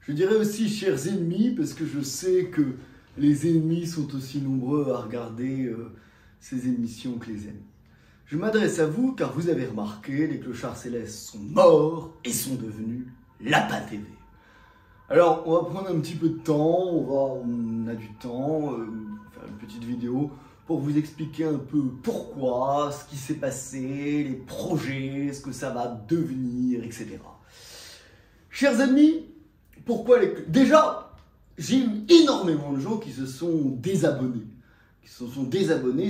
Je dirais aussi chers ennemis, parce que je sais que les ennemis sont aussi nombreux à regarder ces émissions que les amis. Je m'adresse à vous car vous avez remarqué, les clochards célestes sont morts et sont devenus Lapin TV. Alors, on va prendre un petit peu de temps, on a du temps, faire une petite vidéo pour vous expliquer un peu pourquoi, ce qui s'est passé, les projets, ce que ça va devenir, etc. Chers amis, pourquoi déjà, j'ai eu énormément de gens qui se sont désabonnés.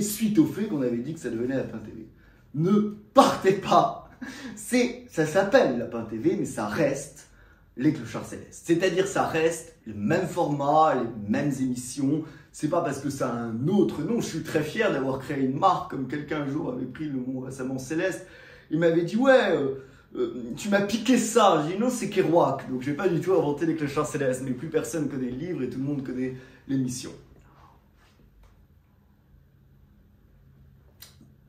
Suite au fait qu'on avait dit que ça devenait Lapin TV. Ne partez pas. Ça s'appelle Lapin TV, mais ça reste les clochards célestes. C'est-à-dire ça reste le même format, les mêmes émissions. C'est pas parce que ça a un autre nom. Je suis très fier d'avoir créé une marque, comme quelqu'un un jour avait pris le mot récemment Céleste. Il m'avait dit ouais, tu m'as piqué ça. J'ai dit non, c'est Kerouac. Donc j'ai pas du tout inventé les clochards célestes. Mais plus personne connaît le livre et tout le monde connaît l'émission.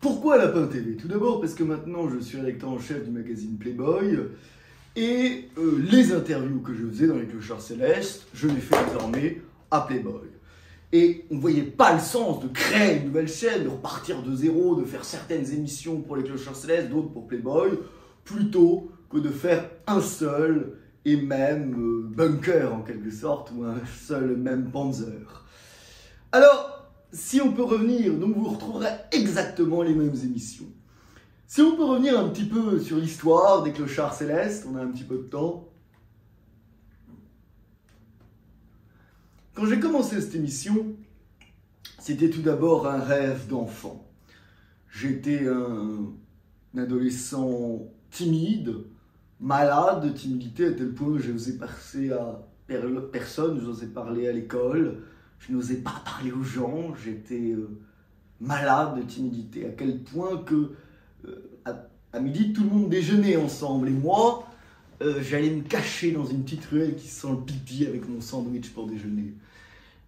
Pourquoi Lapin TV? Tout d'abord parce que maintenant je suis rédacteur en chef du magazine Playboy et les interviews que je faisais dans les clochards célestes, je les fais désormais à Playboy. Et on ne voyait pas le sens de créer une nouvelle chaîne, de repartir de zéro, de faire certaines émissions pour les clochards célestes, d'autres pour Playboy, plutôt que de faire un seul et même bunker en quelque sorte, ou un seul même Panzer. Alors, si on peut revenir, donc vous retrouverez exactement les mêmes émissions. Si on peut revenir un petit peu sur l'histoire des clochards célestes, on a un petit peu de temps. Quand j'ai commencé cette émission, c'était tout d'abord un rêve d'enfant. J'étais un adolescent timide, malade de timidité à tel point que je n'osais passer à personne, je n'osais parler à l'école. Je n'osais pas parler aux gens, j'étais malade de timidité, à quel point que à midi tout le monde déjeunait ensemble et moi j'allais me cacher dans une petite ruelle qui sent le pipi avec mon sandwich pour déjeuner.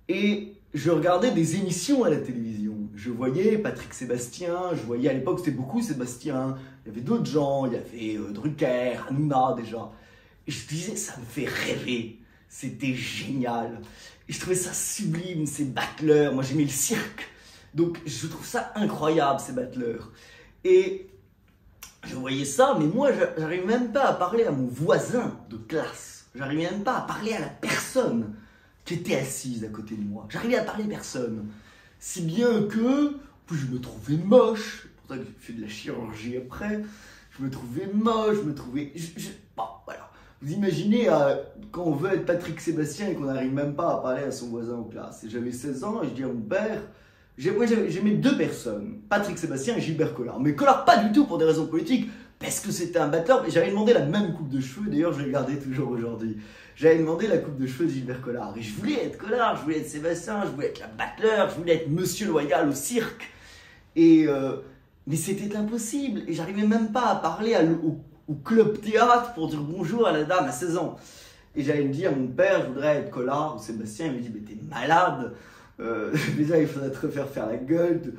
Et je regardais des émissions à la télévision, je voyais Patrick Sébastien, je voyais à l'époque c'était beaucoup Sébastien, il y avait d'autres gens, il y avait Drucker, Hanouna déjà, et je disais ça me fait rêver, c'était génial. Et je trouvais ça sublime, ces battleurs. Moi, j'aimais le cirque. Donc, je trouve ça incroyable, ces battleurs. Et je voyais ça, mais moi, j'arrivais même pas à parler à mon voisin de classe. J'arrivais même pas à parler à la personne qui était assise à côté de moi. J'arrivais à parler à personne. Si bien que, puis je me trouvais moche. C'est pour ça que j'ai fait de la chirurgie après. Je me trouvais moche, bon, voilà. Vous imaginez quand on veut être Patrick Sébastien et qu'on n'arrive même pas à parler à son voisin en classe. Et j'avais 16 ans et je dis à mon père, j'aimais deux personnes, Patrick Sébastien et Gilbert Collard. Mais Collard pas du tout pour des raisons politiques, parce que c'était un battleur. Et j'avais demandé la même coupe de cheveux, d'ailleurs je l'ai gardée toujours aujourd'hui. J'avais demandé la coupe de cheveux de Gilbert Collard. Et je voulais être Collard, je voulais être Sébastien, je voulais être la battleur, je voulais être Monsieur Loyal au cirque. Et mais c'était impossible. Et j'arrivais même pas à parler au club théâtre pour dire bonjour à la dame à 16 ans. Et j'allais me dire à mon père, je voudrais être Collard ou Sébastien. Il me dit, mais t'es malade. Déjà, il faudrait te refaire faire la gueule.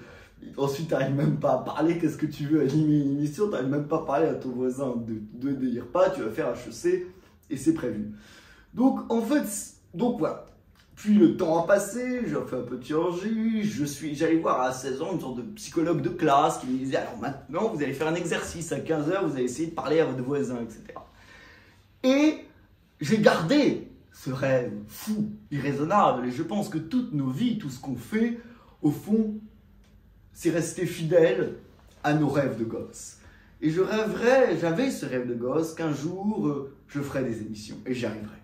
Ensuite, t'arrives même pas à parler. Qu'est-ce que tu veux animer une émission? T'arrives même pas à parler à ton voisin. Ne délire pas, tu vas faire HEC et c'est prévu. Donc, en fait, donc voilà. Puis le temps a passé, j'ai fait un peu de chirurgie, j'allais voir à 16 ans une sorte de psychologue de classe qui me disait alors maintenant vous allez faire un exercice à 15 h, vous allez essayer de parler à votre voisin, etc. Et j'ai gardé ce rêve fou, irraisonnable, et je pense que toutes nos vies, tout ce qu'on fait, au fond, c'est rester fidèle à nos rêves de gosse. Et j'avais ce rêve de gosse qu'un jour je ferais des émissions, et j'y arriverais.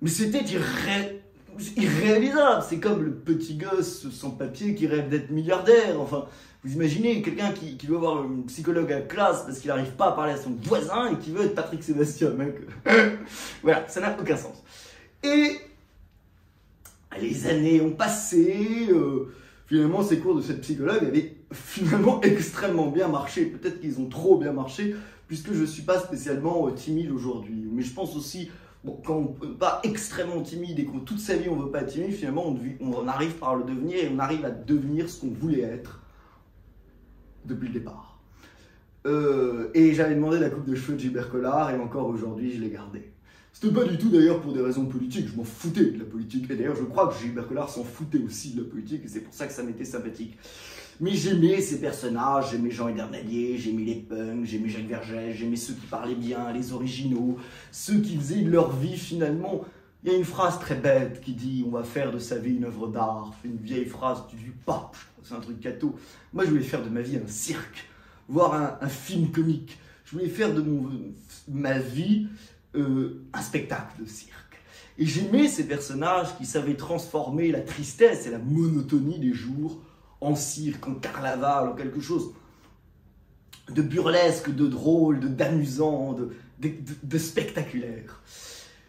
Mais c'était irréalisable, c'est comme le petit gosse sans papier qui rêve d'être milliardaire. Enfin, vous imaginez quelqu'un qui doit avoir une psychologue à la classe parce qu'il n'arrive pas à parler à son voisin et qui veut être Patrick Sébastien, mec. Voilà, ça n'a aucun sens. Et les années ont passé, finalement ces cours de cette psychologue avaient finalement extrêmement bien marché. Peut-être qu'ils ont trop bien marché puisque je ne suis pas spécialement timide aujourd'hui. Mais je pense aussi... Bon, quand on n'est pas extrêmement timide et que toute sa vie on ne veut pas être timide, finalement on arrive par le devenir et on arrive à devenir ce qu'on voulait être depuis le départ. Et j'avais demandé la coupe de cheveux de Gilbert Collard et encore aujourd'hui je l'ai gardée. C'était pas du tout d'ailleurs pour des raisons politiques, je m'en foutais de la politique. Et d'ailleurs, je crois que Gilbert Collard s'en foutait aussi de la politique, et c'est pour ça que ça m'était sympathique. Mais j'aimais ces personnages, j'aimais Jean Edernalier, j'aimais les punks, j'aimais Jacques Vergès, j'aimais ceux qui parlaient bien, les originaux, ceux qui faisaient de leur vie finalement. Il y a une phrase très bête qui dit « on va faire de sa vie une œuvre d'art », une vieille phrase du pape, c'est un truc catho. Moi je voulais faire de ma vie un cirque, voire un film comique. Je voulais faire de ma vie un spectacle de cirque. Et j'aimais ces personnages qui savaient transformer la tristesse et la monotonie des jours en cirque, en carnaval, en quelque chose de burlesque, de drôle, d'amusant, de spectaculaire.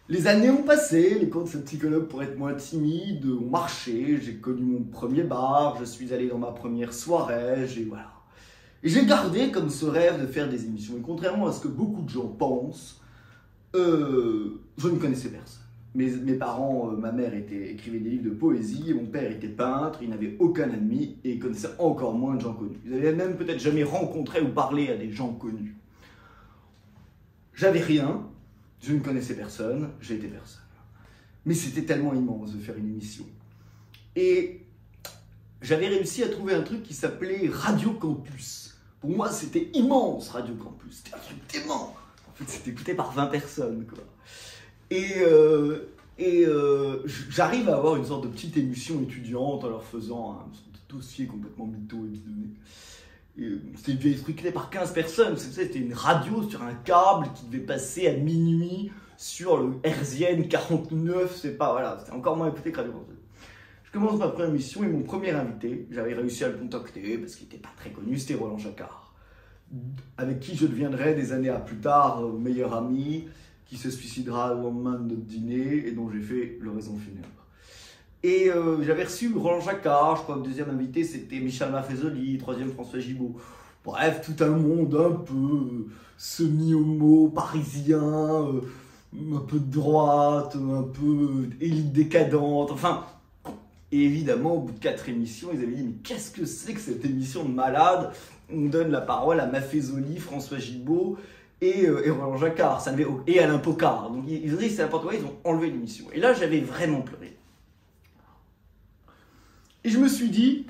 Les années ont passé, les cours de ce psychologue pour être moins timide ont marché, j'ai connu mon premier bar, je suis allé dans ma première soirée, voilà. Et j'ai gardé comme ce rêve de faire des émissions. Et contrairement à ce que beaucoup de gens pensent, je ne connaissais personne. Mes parents, ma mère écrivait des livres de poésie, et mon père était peintre, il n'avait aucun ami et il connaissait encore moins de gens connus. Ils n'avaient même peut-être jamais rencontré ou parlé à des gens connus. J'avais rien, je ne connaissais personne, j'étais personne. Mais c'était tellement immense de faire une émission. Et j'avais réussi à trouver un truc qui s'appelait Radio Campus. Pour moi, c'était immense, Radio Campus. C'était un truc dément. En fait, c'était écouté par 20 personnes, quoi. J'arrive à avoir une sorte de petite émission étudiante en leur faisant un sorte de dossier complètement mytho et bidonné. C'était une vieille truc écoutée par 15 personnes. C'était une radio sur un câble qui devait passer à minuit sur le RZN 49. C'est pas, voilà, c'était encore moins écouté que Radio Campus. Je commence ma première émission et mon premier invité, j'avais réussi à le contacter parce qu'il n'était pas très connu, c'était Roland Jacquard, avec qui je deviendrai des années plus tard meilleur ami, qui se suicidera au lendemain de notre dîner et dont j'ai fait l'oraison funèbre. Et j'avais reçu Roland Jacquard, je crois que le deuxième invité c'était Michel Maffezoli, troisième François Gibault. Bref, tout un monde un peu semi-homo, parisien, un peu de droite, un peu élite décadente, enfin... Et évidemment, au bout de 4 émissions, ils avaient dit « Mais qu'est-ce que c'est que cette émission de malade ? On donne la parole à Maffezoli, François Gibault et Roland Jacquard, et Alain Pocard. » Donc ils ont dit « C'est n'importe quoi », ils ont enlevé l'émission. Et là, j'avais vraiment pleuré. Et je me suis dit...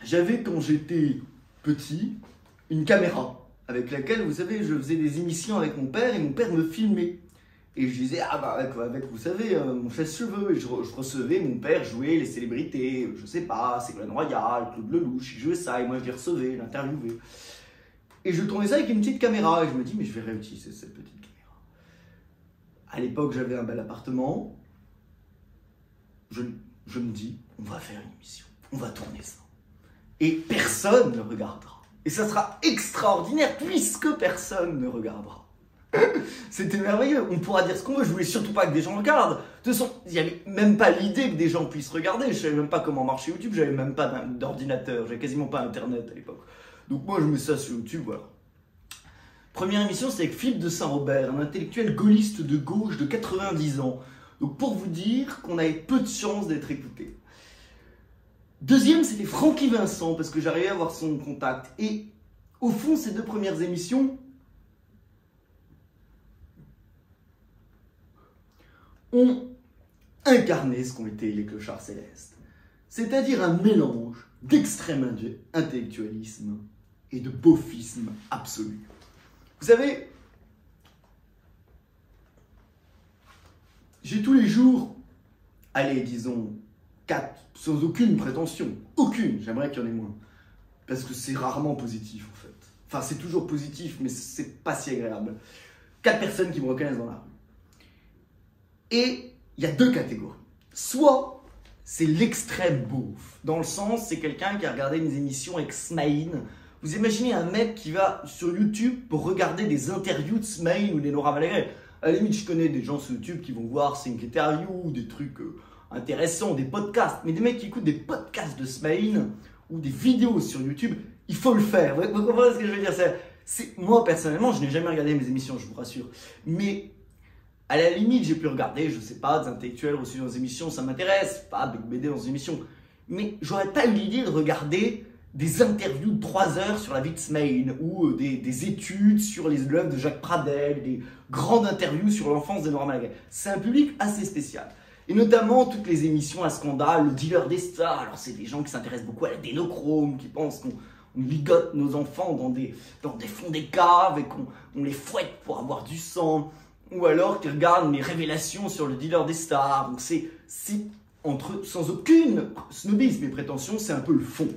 J'avais, quand j'étais petit, une caméra avec laquelle, vous savez, je faisais des émissions avec mon père et mon père me filmait. Et je disais, ah bah avec vous savez, mon chasse-cheveux. Et je recevais mon père jouer les célébrités, je sais pas, Ségolène Royal, Claude Lelouch, il jouait ça et moi je les recevais, l'interviewais. Et je tournais ça avec une petite caméra et je me dis, mais je vais réutiliser cette petite caméra. À l'époque, j'avais un bel appartement. Je me dis, on va faire une émission, on va tourner ça. Et personne ne regardera. Et ça sera extraordinaire puisque personne ne regardera. C'était merveilleux. On pourra dire ce qu'on veut. Je voulais surtout pas que des gens regardent. De toute façon, il n'y avait même pas l'idée que des gens puissent regarder. Je savais même pas comment marchait YouTube. J'avais même pas d'ordinateur. J'avais quasiment pas Internet à l'époque. Donc moi, je mets ça sur YouTube, voilà. Première émission, c'est avec Philippe de Saint-Robert, un intellectuel gaulliste de gauche de 90 ans. Donc pour vous dire qu'on avait peu de chance d'être écouté. Deuxième, c'était Francky Vincent, parce que j'arrivais à avoir son contact. Et au fond, ces 2 premières émissions ont incarné ce qu'ont été les Clochards Célestes. C'est-à-dire un mélange d'extrême intellectualisme et de beaufisme absolu. Vous savez, j'ai tous les jours, allez, disons, 4, sans aucune prétention. Aucune, j'aimerais qu'il y en ait moins. Parce que c'est rarement positif, en fait. Enfin, c'est toujours positif, mais c'est pas si agréable. 4 personnes qui me reconnaissent dans la rue. Et il y a 2 catégories. Soit, c'est l'extrême beauf. Dans le sens, c'est quelqu'un qui a regardé une émission avec Smaïn. Vous imaginez un mec qui va sur YouTube pour regarder des interviews de Smaïn ou des Laura Valérie. À la limite, je connais des gens sur YouTube qui vont voir Think Interview, des trucs... intéressants, des podcasts, mais des mecs qui écoutent des podcasts de Smaïn ou des vidéos sur YouTube, il faut le faire. Vous comprenez ce que je veux dire? Moi, personnellement, je n'ai jamais regardé mes émissions, je vous rassure. Mais à la limite, j'ai pu regarder, je sais pas, des intellectuels reçus dans des émissions, ça m'intéresse, pas Bec BD dans des émissions. Mais j'aurais pas eu l'idée de regarder des interviews de 3 heures sur la vie de Smaïn, ou des études sur les œuvres de Jacques Pradel, des grandes interviews sur l'enfance d'Enora Malagré. C'est un public assez spécial. Et notamment toutes les émissions à scandale, le dealer des stars. Alors c'est des gens qui s'intéressent beaucoup à la dénochrome, qui pensent qu'on ligote nos enfants dans des fonds des caves et qu'on les fouette pour avoir du sang. Ou alors qui regardent les révélations sur le dealer des stars. Donc c'est sans aucune snobisme et prétention, c'est un peu le fond.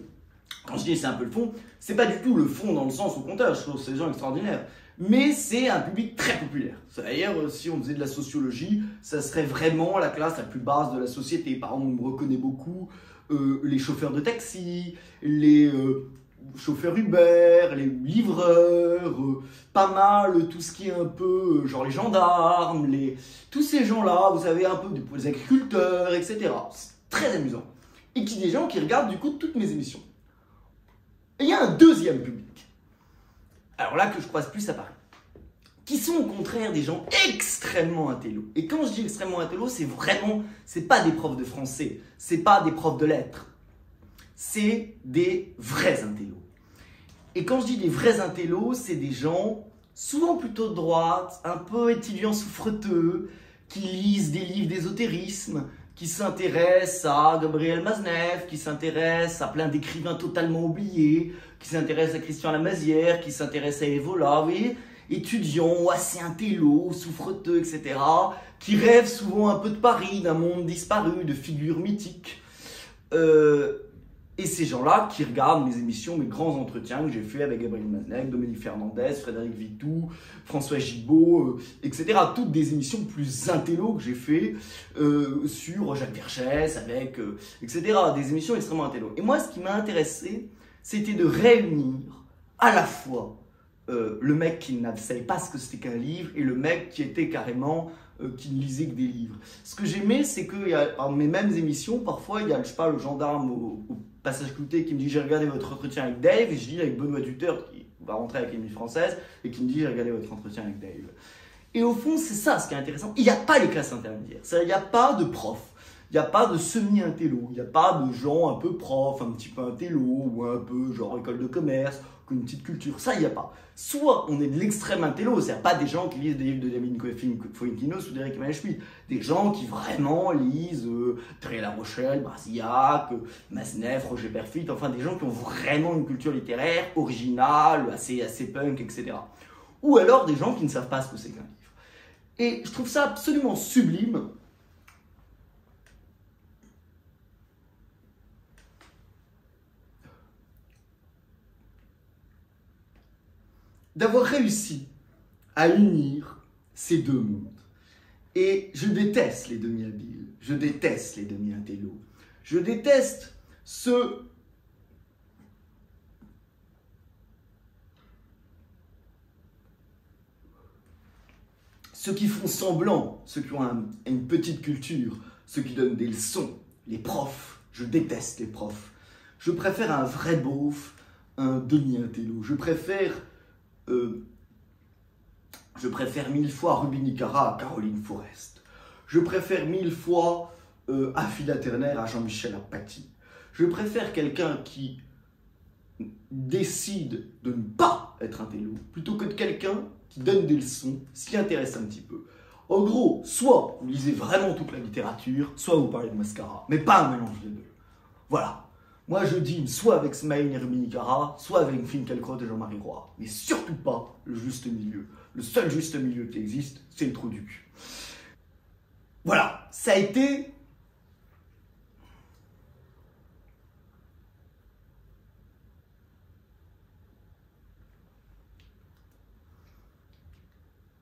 Quand je dis c'est un peu le fond, c'est pas du tout le fond dans le sens au contraire, je trouve ces gens extraordinaires. Mais c'est un public très populaire. D'ailleurs, si on faisait de la sociologie, ça serait vraiment la classe la plus basse de la société. Par exemple, on reconnaît beaucoup les chauffeurs de taxi, les chauffeurs Uber, les livreurs, pas mal tout ce qui est un peu genre les gendarmes, tous ces gens-là, vous savez, un peu les agriculteurs, etc. C'est très amusant. Et des gens qui regardent du coup toutes mes émissions. Et il y a un deuxième public. Alors là que je croise plus à Paris, qui sont au contraire des gens extrêmement intello. Et quand je dis extrêmement intello, c'est pas des profs de français, c'est pas des profs de lettres, c'est des vrais intellos. Et quand je dis des vrais intellos, c'est des gens souvent plutôt de droite, un peu étudiants souffreteux, qui lisent des livres d'ésotérisme, qui s'intéressent à Gabriel Maznev, qui s'intéressent à plein d'écrivains totalement oubliés, qui s'intéressent à Christian Lamazière, qui s'intéressent à Evola, vous voyez, étudiants assez intellos, souffreteux, etc., qui rêvent souvent un peu de Paris, d'un monde disparu, de figures mythiques. Et ces gens-là qui regardent mes émissions, mes grands entretiens que j'ai fait avec Gabriel Maznev, Dominique Fernandez, Frédéric Vitou, François Gibault, etc. Toutes des émissions plus intello que j'ai fait sur Jacques Verchès, etc. Des émissions extrêmement intello. Et moi, ce qui m'a intéressé, c'était de réunir à la fois le mec qui ne savait pas ce que c'était qu'un livre et le mec qui était carrément qui ne lisait que des livres. Ce que j'aimais, c'est que dans mes mêmes émissions, parfois, il y a, je sais pas, le gendarme au passage clouté qui me dit « J'ai regardé votre entretien avec Dave » et je dis avec Benoît Duteur qui va rentrer avec l'Académie française et qui me dit « J'ai regardé votre entretien avec Dave ». Et au fond, c'est ça ce qui est intéressant. Il n'y a pas les classes intermédiaires. Il n'y a pas de profs. Il n'y a pas de semi-intello. Il n'y a pas de gens un peu profs, un petit peu intello ou un peu genre école de commerce, une petite culture. Ça, il n'y a pas. Soit on est de l'extrême intello, c'est-à-dire pas des gens qui lisent des livres de David Fuenquinos ou d'Eric Emmanuel Schmitt, des gens qui vraiment lisent Thierry La Rochelle, Brasillac, Maznev, Roger Perfit, enfin des gens qui ont vraiment une culture littéraire originale, assez punk, etc. Ou alors des gens qui ne savent pas ce que c'est qu'un livre. Et je trouve ça absolument sublime d'avoir réussi à unir ces deux mondes. Et je déteste les demi-habiles, je déteste les demi-intellos, je déteste ceux qui font semblant, ceux qui ont une petite culture, ceux qui donnent des leçons, les profs. Je déteste les profs. Je préfère un vrai beauf, un demi-intello. Je préfère 1000 fois Ruby Nicara à Caroline Forest. Je préfère 1000 fois Affida Turner à Jean-Michel Apathy. Je préfère quelqu'un qui décide de ne pas être intello plutôt que de quelqu'un qui donne des leçons, s'y intéresse un petit peu. En gros, soit vous lisez vraiment toute la littérature, soit vous parlez de Mascara, mais pas un mélange des deux. Voilà. Moi, je dîne soit avec Smaïn et Ruby Nicara, soit avec Finkielkraut et Jean-Marie Roy. Mais surtout pas le juste milieu. Le seul juste milieu qui existe, c'est le trou du cul. Voilà, ça a été...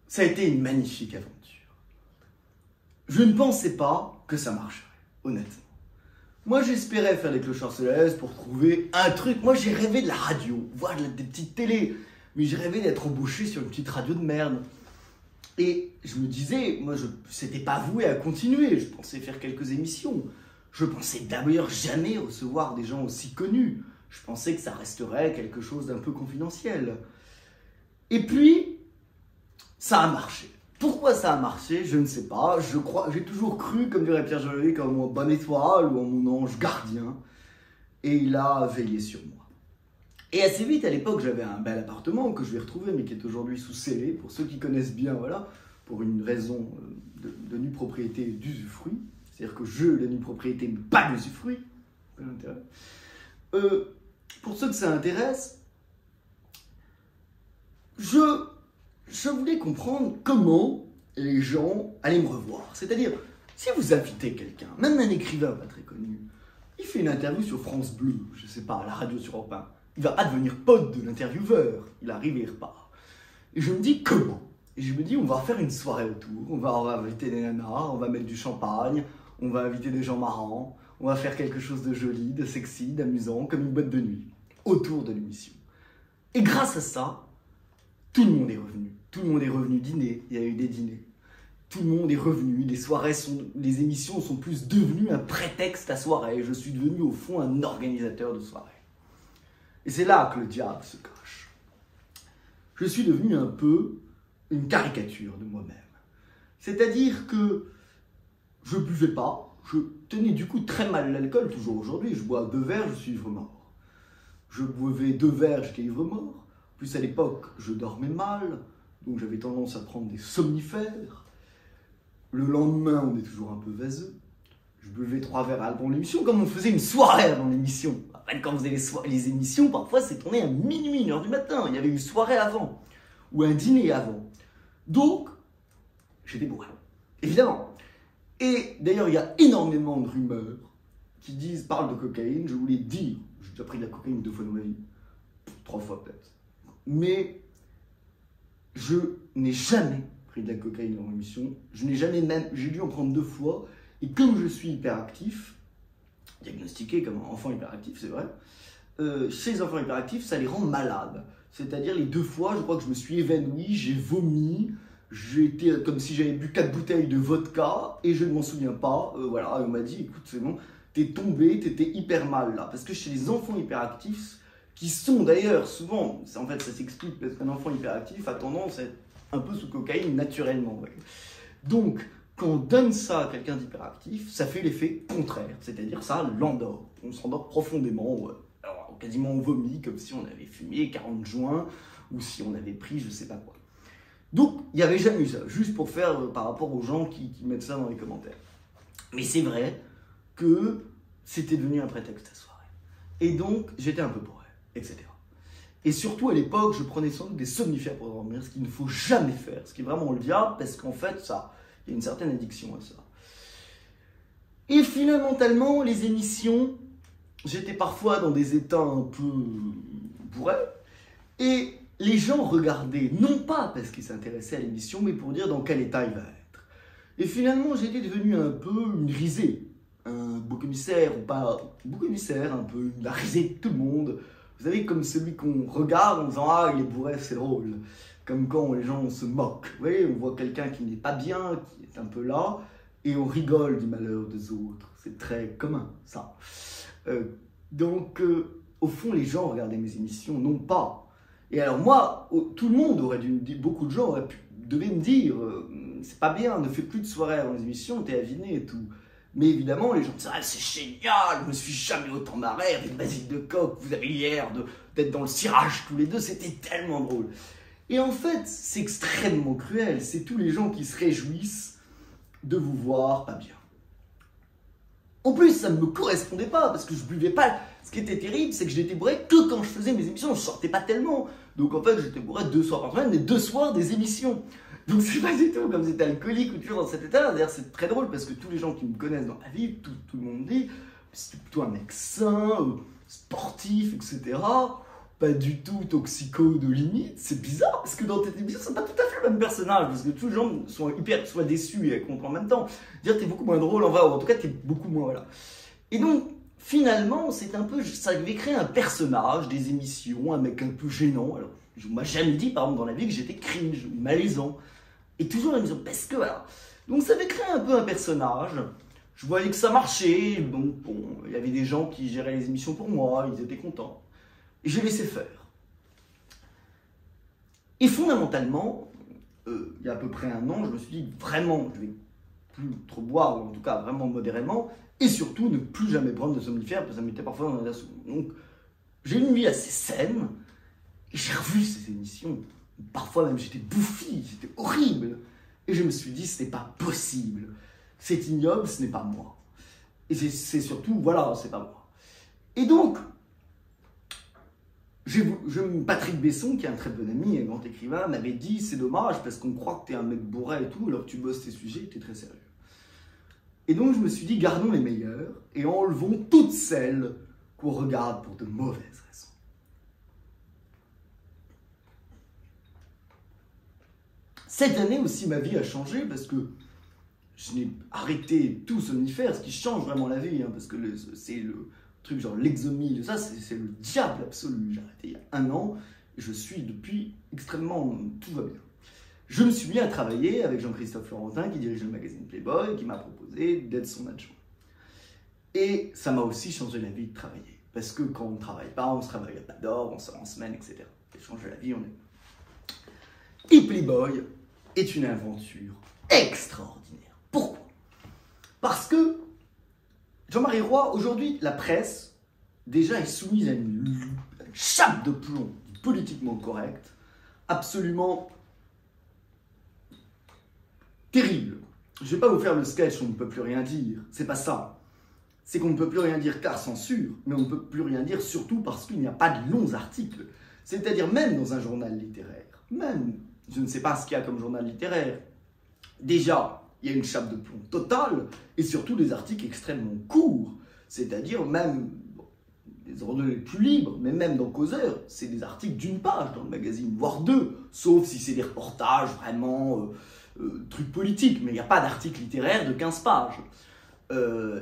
Ça a été une magnifique aventure. Je ne pensais pas que ça marcherait, honnêtement. Moi, j'espérais faire les clochards célestes pour trouver un truc. Moi, j'ai rêvé de la radio, voir des petites télés. Mais j'ai rêvé d'être embauché sur une petite radio de merde. Et je me disais, moi, c'était pas voué à continuer. Je pensais faire quelques émissions. Je pensais d'ailleurs jamais recevoir des gens aussi connus. Je pensais que ça resterait quelque chose d'un peu confidentiel. Et puis, ça a marché. Pourquoi ça a marché, je ne sais pas. J'ai toujours cru, comme dirait Pierre Jolivet, en mon bonne étoile ou en mon ange gardien. Et il a veillé sur moi. Et assez vite, à l'époque, j'avais un bel appartement que je vais retrouver, mais qui est aujourd'hui sous scellé, pour ceux qui connaissent bien, voilà, pour une raison de nue propriété d'usufruit. C'est-à-dire que la nue propriété, mais pas d'usufruit. Pour ceux que ça intéresse, je voulais comprendre comment les gens allaient me revoir. C'est-à-dire, si vous invitez quelqu'un, même un écrivain pas très connu, il fait une interview sur France Bleu, je sais pas, à la radio sur Europe 1, il va pas devenir pote de l'intervieweur, il arrive et il repart. Et je me dis comment? Et je me dis, on va faire une soirée autour, on va inviter des nanas, on va mettre du champagne, on va inviter des gens marrants, on va faire quelque chose de joli, de sexy, d'amusant, comme une boîte de nuit, autour de l'émission. Et grâce à ça, tout le monde est revenu. Tout le monde est revenu dîner, il y a eu des dîners. Tout le monde est revenu, les émissions sont plus devenues un prétexte à soirée. Je suis devenu au fond un organisateur de soirée. Et c'est là que le diable se cache. Je suis devenu un peu une caricature de moi-même. C'est-à-dire que je buvais pas, je tenais du coup très mal l'alcool, toujours aujourd'hui. Je bois 2 verres, je suis ivre-mort. Je buvais 2 verres, j'étais ivre-mort. Plus à l'époque, je dormais mal, donc j'avais tendance à prendre des somnifères. Le lendemain, on est toujours un peu vaseux. Je buvais 3 verres avant l'émission, comme on faisait une soirée avant l'émission. Quand vous avez les émissions, parfois c'est tourné à minuit, 1h du matin. Il y avait une soirée avant, ou un dîner avant. Donc, j'étais bourré, évidemment. Et d'ailleurs, il y a énormément de rumeurs qui parlent de cocaïne. Je voulais dire, j'ai déjà pris de la cocaïne 2 fois dans ma vie, 3 fois peut-être. Mais je n'ai jamais pris de la cocaïne dans l'émission. J'ai dû en prendre 2 fois. Et comme je suis hyperactif, diagnostiqué comme un enfant hyperactif, c'est vrai, chez les enfants hyperactifs, ça les rend malades. C'est-à-dire les 2 fois, je crois que je me suis évanoui, j'ai vomi, j'étais comme si j'avais bu 4 bouteilles de vodka et je ne m'en souviens pas. Voilà, on m'a dit, écoute, c'est bon, t'es tombé, t'étais hyper mal là. Parce que chez les enfants hyperactifs, qui sont d'ailleurs souvent, en fait ça s'explique parce qu'un enfant hyperactif a tendance à être un peu sous cocaïne naturellement. Ouais. Donc, quand on donne ça à quelqu'un d'hyperactif, ça fait l'effet contraire, c'est-à-dire ça l'endort. On s'endort profondément, ouais. Alors, quasiment on vomit comme si on avait fumé 40 joints ou si on avait pris je sais pas quoi. Donc, il n'y avait jamais eu ça, juste pour faire par rapport aux gens qui mettent ça dans les commentaires. Mais c'est vrai que c'était devenu un prétexte à soirée. Et donc, j'étais un peu bourré, etc. Et surtout, à l'époque, je prenais sans doute des somnifères pour dormir, ce qu'il ne faut jamais faire, ce qui est vraiment le diable, parce qu'en fait, il y a une certaine addiction à ça. Et fondamentalement, les émissions, j'étais parfois dans des états un peu bourrés, et les gens regardaient, non pas parce qu'ils s'intéressaient à l'émission, mais pour dire dans quel état il va être. Et finalement, j'étais devenu un peu une risée, un beau commissaire, ou pas beau commissaire, un peu la risée de tout le monde. Vous savez, comme celui qu'on regarde en disant « Ah, il est bourré, c'est drôle ». Comme quand les gens se moquent. Vous voyez, on voit quelqu'un qui n'est pas bien, qui est un peu là, et on rigole du malheur des autres. C'est très commun, ça. Donc, au fond, les gens regardaient mes émissions, non pas. Et alors moi, tout le monde aurait dû me dire, beaucoup de gens devaient me dire c'est pas bien, ne fais plus de soirées avant les émissions, t'es aviné et tout. Mais évidemment, les gens disaient ah, c'est génial, je me suis jamais autant marré avec Basile de Coq, vous avez l'air d'être dans le cirage tous les deux, c'était tellement drôle. Et en fait, c'est extrêmement cruel, c'est tous les gens qui se réjouissent de vous voir pas bien. En plus, ça ne me correspondait pas, parce que je buvais pas. Ce qui était terrible, c'est que je n'étais bourré que quand je faisais mes émissions, je sortais pas tellement. Donc en fait, j'étais bourré 2 soirs par semaine, mais 2 soirs des émissions. Donc c'est pas du tout comme si j'étais alcoolique ou toujours dans cet état. D'ailleurs, c'est très drôle, parce que tous les gens qui me connaissent dans la vie, tout le monde dit, c'est plutôt un mec sain, sportif, etc. Pas du tout toxico de limite, c'est bizarre, parce que dans tes émissions, c'est pas tout à fait le même personnage, parce que tous les gens sont soit déçus et contents en même temps. Dire t'es beaucoup moins drôle en vrai, ou en tout cas t'es beaucoup moins, voilà. Et donc, finalement, c'est un peu, ça avait créé un personnage, des émissions, un mec un peu gênant. Alors, je m'a jamais dit, par exemple, dans la vie que j'étais cringe, malaisant. Et toujours la maison, parce que voilà. Donc ça avait créé un peu un personnage. Je voyais que ça marchait, donc bon, il y avait des gens qui géraient les émissions pour moi, ils étaient contents. Et je laissais faire. Et fondamentalement, il y a à peu près 1 an, je me suis dit vraiment, je vais plus trop boire, ou en tout cas vraiment modérément, et surtout ne plus jamais prendre de somnifères, parce que ça m'était parfois dans la soupe. Donc, j'ai une vie assez saine, et j'ai revu ces émissions. Parfois même j'étais bouffi, c'était horrible. Et je me suis dit, ce n'est pas possible. C'est ignoble, ce n'est pas moi. Et c'est surtout, voilà, c'est pas moi. Et donc, Patrick Besson, qui est un très bon ami, un grand écrivain, m'avait dit, c'est dommage, parce qu'on croit que t'es un mec bourré et tout, alors que tu bosses tes sujets, t'es très sérieux. Et donc je me suis dit, gardons les meilleurs, et enlevons toutes celles qu'on regarde pour de mauvaises raisons. Cette année aussi, ma vie a changé, parce que je n'ai arrêté tout somnifère, ce qui change vraiment la vie, hein, parce que c'est le truc genre l'exomil, ça c'est le diable absolu. J'ai arrêté il y a 1 an, et je suis depuis extrêmement, tout va bien. Je me suis mis à travailler avec Jean-Christophe Florentin, qui dirige le magazine Playboy, qui m'a proposé d'être son adjoint. Et ça m'a aussi changé la vie de travailler, parce que quand on ne travaille pas, on se travaille à pas d'or, on sort en semaine, etc. Et changer la vie, on est... Et Playboy est une aventure extraordinaire. Pourquoi? Parce que Jean-Marie Roy, aujourd'hui, la presse, déjà, est soumise à une chape de plomb politiquement correcte, absolument terrible. Je ne vais pas vous faire le sketch, on ne peut plus rien dire. C'est pas ça. C'est qu'on ne peut plus rien dire car censure, mais on ne peut plus rien dire surtout parce qu'il n'y a pas de longs articles. C'est-à-dire même dans un journal littéraire, même, je ne sais pas ce qu'il y a comme journal littéraire, déjà, il y a une chape de plomb totale, et surtout des articles extrêmement courts. C'est-à-dire même, les journaux les plus libres, mais même dans Causeur, c'est des articles d'1 page dans le magazine, voire 2, sauf si c'est des reportages vraiment trucs politiques, mais il n'y a pas d'article littéraire de 15 pages.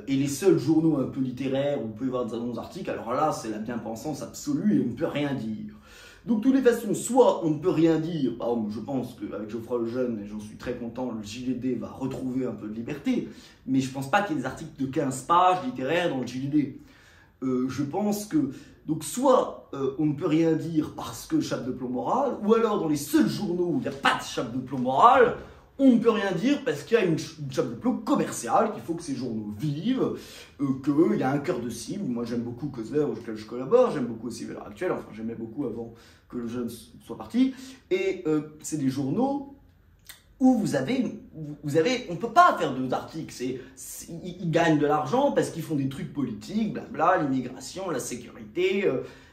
Et les seuls journaux un peu littéraires où vous pouvez voir des bons articles, alors là, c'est la bien-pensance absolue et on ne peut rien dire. Donc, de toutes les façons, soit on ne peut rien dire, par exemple, je pense qu'avec Geoffroy Lejeune, et j'en suis très content, le JDD va retrouver un peu de liberté, mais je ne pense pas qu'il y ait des articles de 15 pages littéraires dans le JDD. Je pense que, donc, soit on ne peut rien dire parce que chape de plomb moral, ou alors dans les seuls journaux où il n'y a pas de chape de plomb moral, on ne peut rien dire parce qu'il y a une chape de plomb commerciale, qu'il faut que ces journaux vivent, qu'il y a un cœur de cible. Moi j'aime beaucoup Causeur, auquel je collabore, j'aime beaucoup aussi Valeurs Actuelles, enfin j'aimais beaucoup avant que le jeune soit parti. Et c'est des journaux où on ne peut pas faire d'articles. Ils gagnent de l'argent parce qu'ils font des trucs politiques, blabla, l'immigration, la sécurité,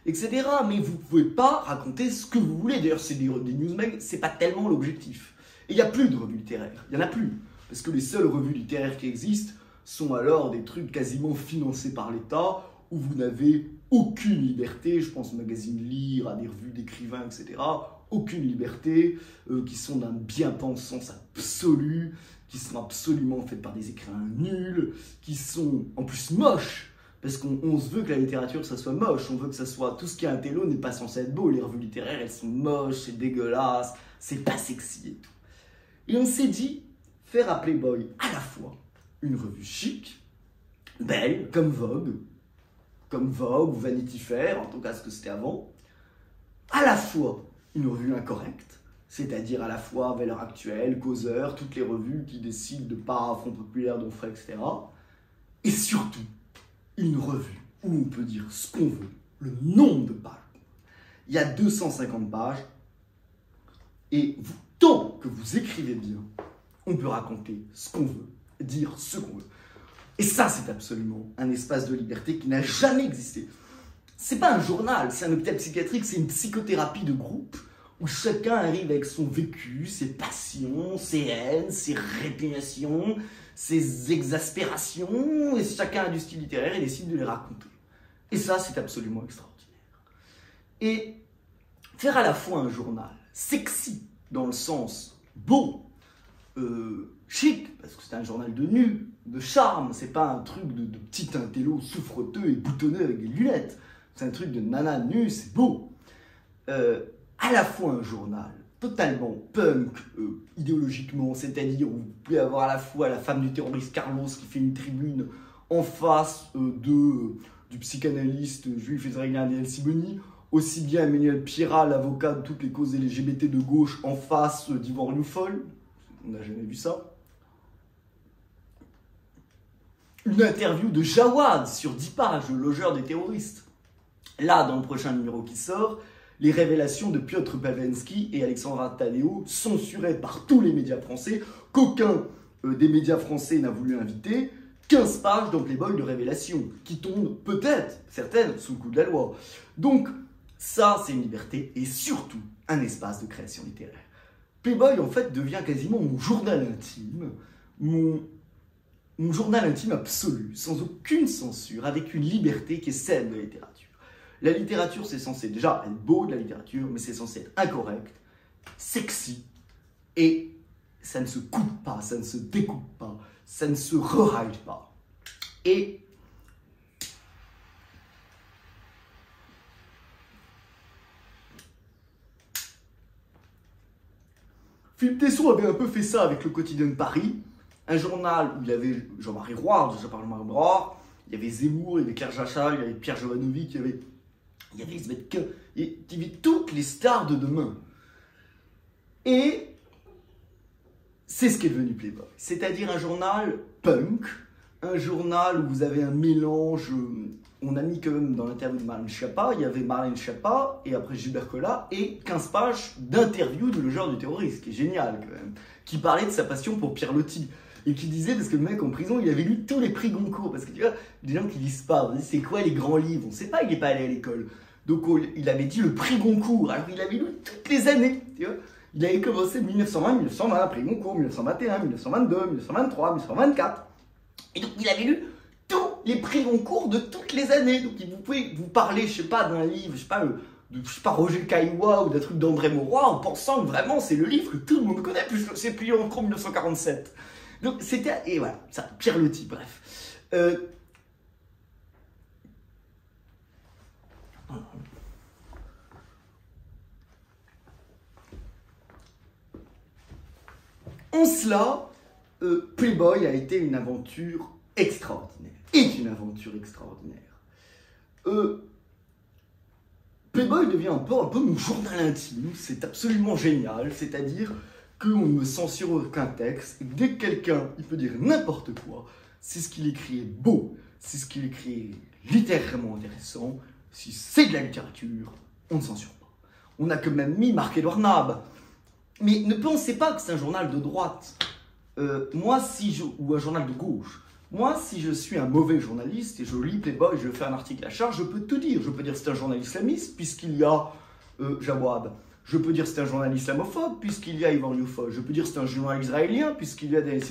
etc. Mais vous ne pouvez pas raconter ce que vous voulez. D'ailleurs, c'est des newsmags, c'est pas tellement l'objectif. Et il n'y a plus de revues littéraires, il n'y en a plus. Parce que les seules revues littéraires qui existent sont alors des trucs quasiment financés par l'État, où vous n'avez aucune liberté, je pense au magazine Lire, à des revues d'écrivains, etc. Aucune liberté, qui sont d'un bien-pensance absolu, qui sont absolument faites par des écrivains nuls, qui sont en plus moches, parce qu'on se veut que la littérature, ça soit moche, on veut que ça soit... Tout ce qui est intello n'est pas censé être beau, les revues littéraires, elles sont moches, c'est dégueulasse, c'est pas sexy et tout. Et on s'est dit, faire à Playboy à la fois une revue chic, belle, comme Vogue ou Vanity Fair, en tout cas ce que c'était avant, à la fois une revue incorrecte, c'est-à-dire à la fois Valeurs Actuelles, Causeur, toutes les revues qui décident de pas à Front Populaire, Donfray, etc. Et surtout, une revue où on peut dire ce qu'on veut, le nombre de pages. Il y a 250 pages, et tant que vous écrivez bien, on peut raconter ce qu'on veut, dire ce qu'on veut. Et ça, c'est absolument un espace de liberté qui n'a jamais existé. C'est pas un journal, c'est un hôpital psychiatrique, c'est une psychothérapie de groupe où chacun arrive avec son vécu, ses passions, ses haines, ses répugnations, ses exaspérations, et chacun a du style littéraire et décide de les raconter. Et ça, c'est absolument extraordinaire. Et faire à la fois un journal sexy, dans le sens beau, chic, parce que c'est un journal de nu, de charme, c'est pas un truc de petit intello souffreteux et boutonneux avec des lunettes, c'est un truc de nana nue, c'est beau. À la fois un journal totalement punk, idéologiquement, c'est-à-dire où vous pouvez avoir à la fois la femme du terroriste Carlos qui fait une tribune en face du psychanalyste juif israélien Daniel Sibony, aussi bien Emmanuel Pierrat, l'avocat de toutes les causes LGBT de gauche, en face d'Yvan Rioufol. On n'a jamais vu ça. Une interview de Jawad sur 10 pages, le logeur des terroristes. Là, dans le prochain numéro qui sort, les révélations de Piotr Pawlenski et Alexandra Taddeo, censurées par tous les médias français, qu'aucun des médias français n'a voulu inviter, 15 pages dans Playboy de révélations, qui tombent peut-être, certaines, sous le coup de la loi. Donc, ça, c'est une liberté et surtout un espace de création littéraire. Playboy, en fait, devient quasiment mon journal intime, mon journal intime absolu, sans aucune censure, avec une liberté qui est celle de la littérature. La littérature, c'est censé déjà être beau de la littérature, mais c'est censé être incorrect, sexy, et ça ne se coupe pas, ça ne se découpe pas, ça ne se reraille pas. Et Philippe Tesson avait un peu fait ça avec le Quotidien de Paris, un journal où il y avait Jean-Marie Roy, déjà par Jean-Marie Roy, il y avait Zemmour, il y avait Claire Jachal, il y avait Pierre Jovanovic, il y avait Elisabeth Quint, il y avait toutes les stars de demain. Et c'est ce qu'est devenu Playboy, c'est-à-dire un journal punk, un journal où vous avez un mélange, on a mis quand même dans l'interview de Marlène Schiappa, il y avait Marlène Schiappa, et après Gilbert Collat, et 15 pages d'interview de Le Genre du terroriste, qui est génial quand même, qui parlait de sa passion pour Pierre Loti, et qui disait, parce que le mec en prison, il avait lu tous les prix Goncourt, parce que tu vois, des gens qui lisent pas, on dit c'est quoi les grands livres, on sait pas, il n'est pas allé à l'école, donc il avait dit le prix Goncourt, alors il avait lu toutes les années, tu vois. Il avait commencé 1920, 1920, prix Goncourt, 1921, 1922, 1923, 1924. Et donc, il avait lu tous les prix Goncourt de toutes les années. Donc, vous pouvez vous parler, je sais pas, d'un livre, je sais pas, Roger Caillois ou d'un truc d'André Mauroy en pensant que vraiment c'est le livre que tout le monde connaît, puisque c'est plié en 1947. Donc, c'était, et voilà, ça, Pierre Loti, bref. En cela, Playboy a été une aventure extraordinaire. Est une aventure extraordinaire. Playboy devient un peu mon journal intime. C'est absolument génial. C'est-à-dire qu'on ne me censure aucun texte. Et dès que quelqu'un, il peut dire n'importe quoi, si ce qu'il écrit est beau, si ce qu'il écrit est littérairement intéressant, si c'est de la littérature, on ne censure pas. On a quand même mis Marc-Édouard Nab. Mais ne pensez pas que c'est un journal de droite. Ou un journal de gauche. Moi, si je suis un mauvais journaliste et je lis Playboy, je fais un article à charge, je peux tout dire. Je peux dire que c'est un journal islamiste, puisqu'il y a Jawad. Je peux dire que c'est un journal islamophobe, puisqu'il y a Ivan Youfol. Je peux dire que c'est un journal israélien, puisqu'il y a des... Je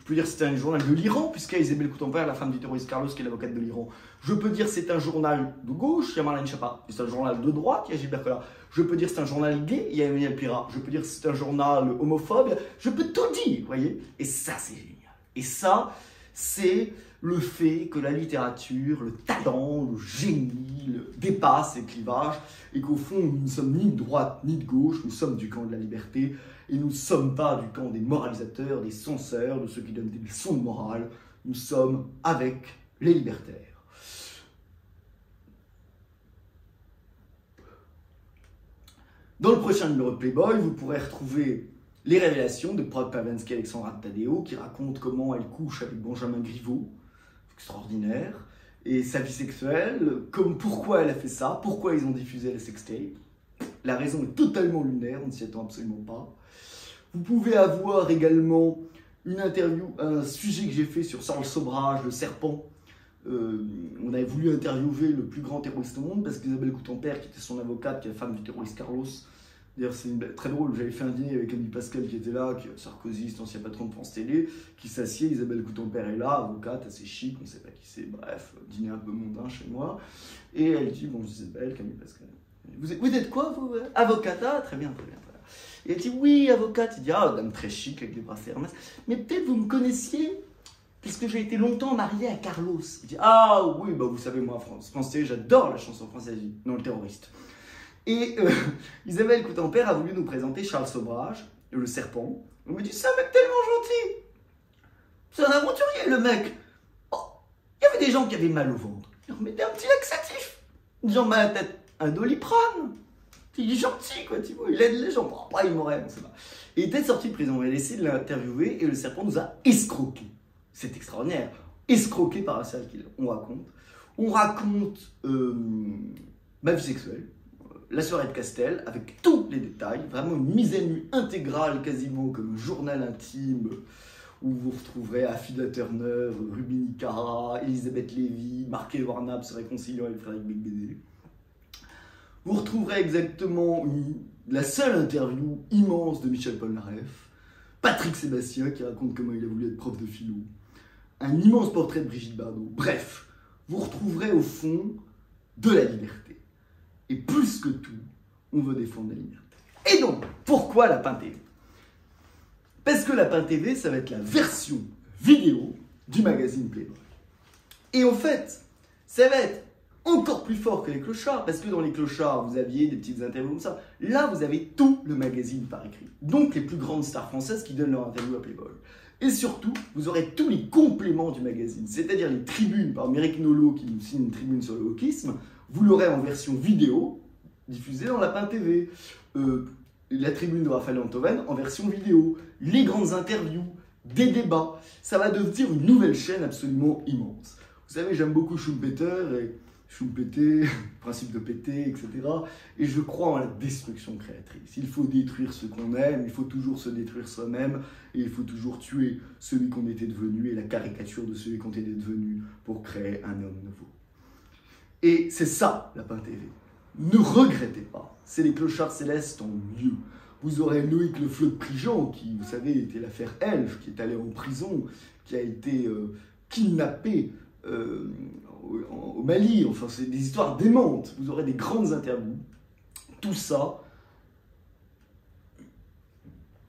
peux dire que c'est un journal de l'Iran, puisqu'il y a Isabelle Coutanpère, la femme du terroriste Carlos, qui est l'avocate de l'Iran. Je peux dire que c'est un journal de gauche, il y a Marlène Schiappa. C'est un journal de droite, il y a Gilbert Collat. Je peux dire que c'est un journal gay, il y a Emmanuel Pira. Je peux dire que c'est un journal homophobe. Je peux tout dire, vous voyez. Et ça, c'est génial. Et ça, c'est le fait que la littérature, le talent, le génie dépasse ces clivages et qu'au fond, nous ne sommes ni de droite ni de gauche, nous sommes du camp de la liberté et nous ne sommes pas du camp des moralisateurs, des censeurs, de ceux qui donnent des leçons de morale. Nous sommes avec les libertaires. Dans le prochain numéro de Playboy, vous pourrez retrouver les révélations de Piotr Pawlenski et Alexandra Taddeo qui racontent comment elle couche avec Benjamin Griveaux, extraordinaire, et sa vie sexuelle, comme pourquoi elle a fait ça, pourquoi ils ont diffusé la sextape. La raison est totalement lunaire, on ne s'y attend absolument pas. Vous pouvez avoir également une interview, un sujet que j'ai fait sur Charles Sobrage, le serpent. On avait voulu interviewer le plus grand terroriste au monde parce qu'Isabelle Coutanpère, qui était son avocate, qui est la femme du terroriste Carlos, d'ailleurs c'est très drôle, j'avais fait un dîner avec Annie Pascal qui était là, qui est sarkozyste, ancien patron de France Télé, qui s'assied, Isabelle Coutanpère est là, avocate, assez chic, on ne sait pas qui c'est, bref, dîner un peu mondain chez moi, et elle dit, bon Isabelle, Camille Pascal, vous êtes quoi vous? Avocate? Ah, très bien, très bien. Voilà. Et elle dit, oui, avocate, il dit, ah, dame très chic avec les bracelets Hermès, mais peut-être vous me connaissiez puisque j'ai été longtemps marié à Carlos. Il dit, ah oui, bah vous savez, moi, France Télé, j'adore la chanson française, non, le terroriste. Et Isabelle Coutanpère a voulu nous présenter Charles Sobrage, le serpent. On me dit, c'est un mec tellement gentil. C'est un aventurier, le mec. Oh, il y avait des gens qui avaient mal au ventre. Ils leur mettaient un petit laxatif. Ils disaient, ma tête, un Doliprane. Il est gentil, quoi, tu vois, il aide les gens. Bon, après, il m'aurait, on sait pas. Et il était sorti de prison. On a essayé de l'interviewer et le serpent nous a escroqués. C'est extraordinaire. Escroqué par un serial killer. On raconte ma vie sexuelle, la soirée de Castel, avec tous les détails, vraiment une mise à nu intégrale, quasiment comme un journal intime, où vous retrouverez Afida Turner, Rubini Cara, Elisabeth Lévy, Marc Warnab se réconciliant avec Frédéric Becbédé. Vous retrouverez exactement la seule interview immense de Michel Polnareff, Patrick Sébastien qui raconte comment il a voulu être prof de philo, un immense portrait de Brigitte Bardot. Bref, vous retrouverez au fond de la liberté. Et plus que tout, on veut défendre la liberté. Et donc, pourquoi Lapin TV? Parce que Lapin TV, ça va être la version vidéo du magazine Playboy. Et en fait, ça va être encore plus fort que les clochards, parce que dans les clochards, vous aviez des petites interviews comme ça. Là, vous avez tout le magazine par écrit. Donc, les plus grandes stars françaises qui donnent leur interview à Playboy. Et surtout, vous aurez tous les compléments du magazine, c'est-à-dire les tribunes, par Eric Nolot qui nous signe une tribune sur le wokisme, vous l'aurez en version vidéo, diffusée dans Lapin TV. La tribune de Raphaël Antoven en version vidéo, les grandes interviews, des débats. Ça va devenir une nouvelle chaîne absolument immense. Vous savez, j'aime beaucoup Schumpeter et Schumpeter, principe de péter, etc. Et je crois en la destruction créatrice. Il faut détruire ce qu'on aime, il faut toujours se détruire soi-même, et il faut toujours tuer celui qu'on était devenu et la caricature de celui qu'on était devenu pour créer un homme nouveau. Et c'est ça, Lapin TV. Ne regrettez pas, c'est les clochards célestes en mieux. Vous aurez Loïc Le Fleuve Prigent, qui, vous savez, était l'affaire Elf, qui est allé en prison, qui a été kidnappé au Mali. Enfin, c'est des histoires démentes. Vous aurez des grandes interviews. Tout ça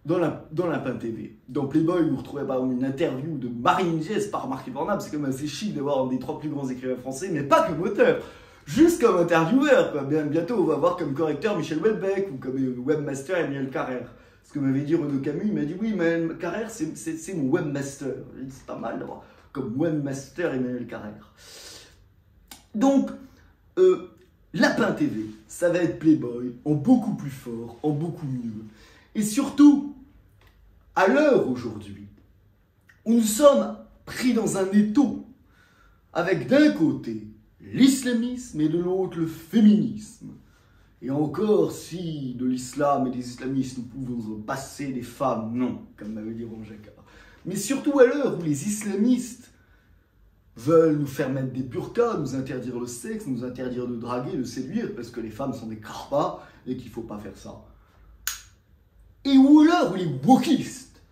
dans Lapin TV. Dans Playboy, vous retrouvez par exemple une interview de Marine Gies par Marc Bornab. C'est quand même assez chic d'avoir un des 3 plus grands écrivains français, mais pas comme auteur. Juste comme intervieweur, quoi. Bientôt, on va voir comme correcteur Michel Houellebecq ou comme webmaster Emmanuel Carrère. Ce que m'avait dit Renaud Camus, il m'a dit oui, mais Carrère, c'est mon webmaster. J'ai dit c'est pas mal d'avoir comme webmaster Emmanuel Carrère. Donc, Lapin TV, ça va être Playboy en beaucoup plus fort, en beaucoup mieux. Et surtout, à l'heure aujourd'hui, où nous sommes pris dans un étau, avec d'un côté l'islamisme et de l'autre le féminisme. Et encore, si de l'islam et des islamistes nous pouvons passer des femmes, non, comme m'avait dit Ron Jacquard. Mais surtout à l'heure où les islamistes veulent nous faire mettre des burqas, nous interdire le sexe, nous interdire de draguer, de séduire, parce que les femmes sont des carpas et qu'il ne faut pas faire ça. Et où à l'heure où les wokistes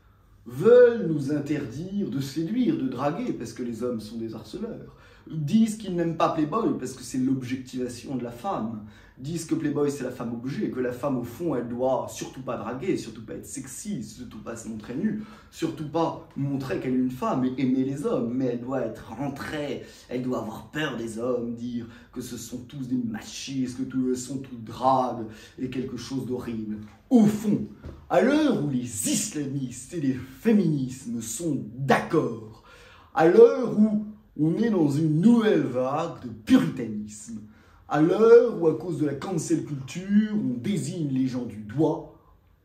veulent nous interdire de séduire, de draguer, parce que les hommes sont des harceleurs, disent qu'ils n'aiment pas Playboy parce que c'est l'objectivation de la femme, disent que Playboy c'est la femme objet, que la femme au fond elle doit surtout pas draguer, surtout pas être sexy, surtout pas se montrer nue, surtout pas montrer qu'elle est une femme et aimer les hommes, mais elle doit être rentrée, elle doit avoir peur des hommes, dire que ce sont tous des machistes, que tous sont tous dragues et quelque chose d'horrible. Au fond, à l'heure où les islamistes et les féminismes sont d'accord, à l'heure où on est dans une nouvelle vague de puritanisme. À l'heure où, à cause de la cancel culture, on désigne les gens du doigt,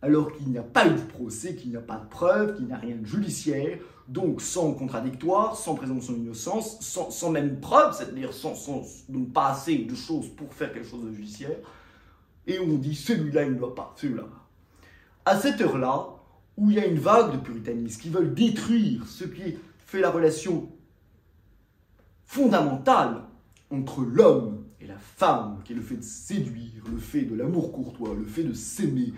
alors qu'il n'y a pas eu de procès, qu'il n'y a pas de preuve, qu'il n'y a rien de judiciaire, donc sans contradictoire, sans présomption d'innocence, sans même preuve, c'est-à-dire donc pas assez de choses pour faire quelque chose de judiciaire, et on dit celui-là il ne doit pas, celui-là. À cette heure-là, où il y a une vague de puritanistes qui veulent détruire ce qui fait la relation fondamentale entre l'homme et la femme, qui est le fait de séduire, le fait de l'amour courtois, le fait de s'aimer,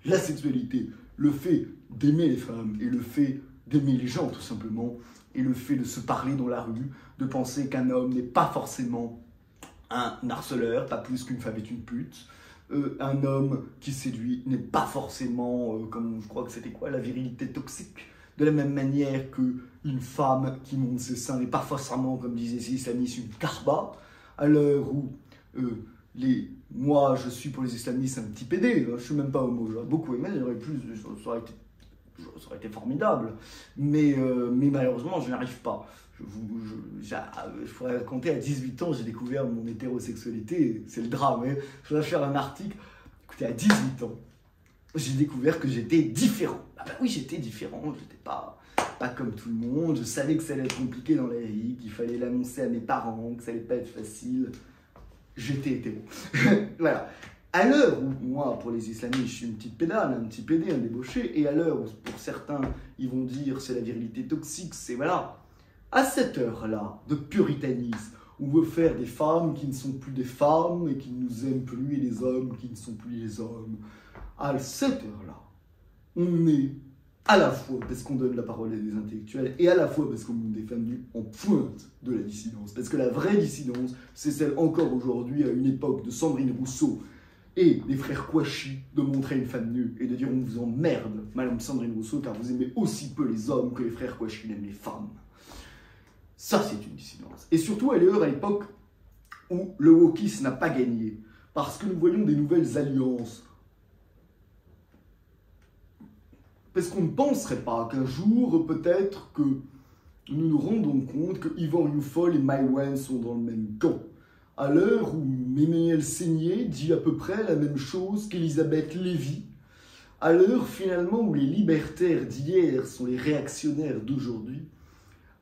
la sexualité, le fait d'aimer les femmes et le fait d'aimer les gens tout simplement, et le fait de se parler dans la rue, de penser qu'un homme n'est pas forcément un harceleur, pas plus qu'une femme est une pute, un homme qui séduit n'est pas forcément, comme je crois que c'était quoi, la virilité toxique. De la même manière qu'une femme qui monte ses seins n'est pas forcément, comme disaient les islamistes, une karba, à l'heure où moi je suis pour les islamistes un petit pédé, je suis même pas homo, j'aurais beaucoup aimé, ça aurait été formidable, mais malheureusement je n'y arrive pas. Je pourrais raconter, à 18 ans j'ai découvert mon hétérosexualité, c'est le drame, hein. Je voudrais faire un article, écoutez, à 18 ans, j'ai découvert que j'étais différent. Ah bah oui, j'étais différent, j'étais pas comme tout le monde, je savais que ça allait être compliqué dans la vie, qu'il fallait l'annoncer à mes parents, que ça allait pas être facile. j'étais hétéro. Voilà. À l'heure où, moi, pour les islamistes, je suis une petite pédale, un petit pédé, un débauché, et à l'heure où, pour certains, ils vont dire c'est la virilité toxique, c'est voilà. À cette heure-là de puritanisme, on veut faire des femmes qui ne sont plus des femmes et qui ne nous aiment plus, et les hommes qui ne sont plus les hommes. À cette heure-là, on est à la fois parce qu'on donne la parole à des intellectuels et à la fois parce qu'on monte des femmes nues en pointe de la dissidence. Parce que la vraie dissidence, c'est celle encore aujourd'hui, à une époque de Sandrine Rousseau et des frères Kouachi, de montrer une femme nue et de dire on vous emmerde, Madame Sandrine Rousseau, car vous aimez aussi peu les hommes que les frères Kouachi aiment les femmes. Ça, c'est une dissidence. Et surtout, elle est à l'époque où le wokisme n'a pas gagné. Parce que nous voyons des nouvelles alliances. Parce qu'on ne penserait pas qu'un jour, peut-être, que nous nous rendons compte que Yvan Rioufol et Mai Wen sont dans le même camp. À l'heure où Emmanuel Seigné dit à peu près la même chose qu'Elisabeth Lévy. À l'heure, finalement, où les libertaires d'hier sont les réactionnaires d'aujourd'hui.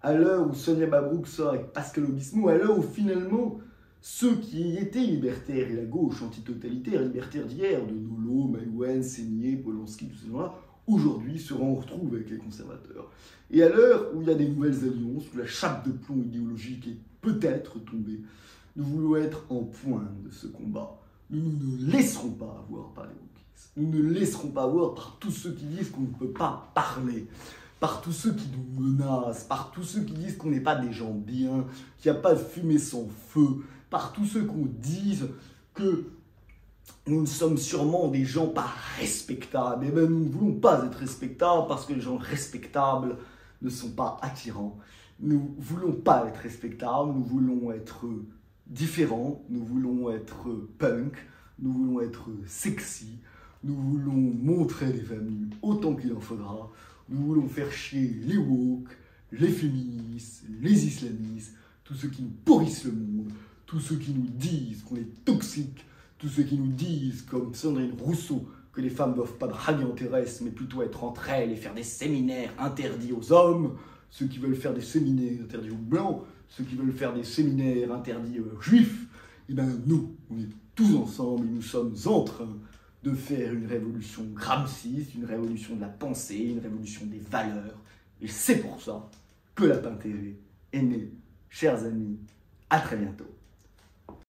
À l'heure où Sonia Mabrouk sort avec Pascal Obispo, à l'heure où finalement ceux qui étaient libertaires et la gauche antitotalitaire, libertaires d'hier, de Nolo, Maïwen, Seigné, Polanski, tous ces gens-là, aujourd'hui se retrouvent avec les conservateurs. Et à l'heure où il y a des nouvelles alliances, où la chape de plomb idéologique est peut-être tombée, nous voulons être en pointe de ce combat. Nous ne laisserons pas avoir par les wokistes. Nous ne laisserons pas avoir par tous ceux qui disent qu'on ne peut pas parler. Par tous ceux qui nous menacent, par tous ceux qui disent qu'on n'est pas des gens bien, qu'il n'y a pas de fumée sans feu, par tous ceux qu'on dise que nous sommes sûrement des gens pas respectables. Et bien nous ne voulons pas être respectables parce que les gens respectables ne sont pas attirants. Nous ne voulons pas être respectables, nous voulons être différents, nous voulons être punk, nous voulons être sexy, nous voulons montrer les femmes nues autant qu'il en faudra. Nous voulons faire chier les woke, les féministes, les islamistes, tous ceux qui nous pourrissent le monde, tous ceux qui nous disent qu'on est toxique, tous ceux qui nous disent, comme Sandrine Rousseau, que les femmes ne doivent pas draguer en terrestre, mais plutôt être entre elles et faire des séminaires interdits aux hommes, ceux qui veulent faire des séminaires interdits aux blancs, ceux qui veulent faire des séminaires interdits aux juifs, et bien nous, on est tous ensemble et nous sommes en train de faire une révolution gramsciste, une révolution de la pensée, une révolution des valeurs. Et c'est pour ça que Lapin TV est né. Chers amis, à très bientôt.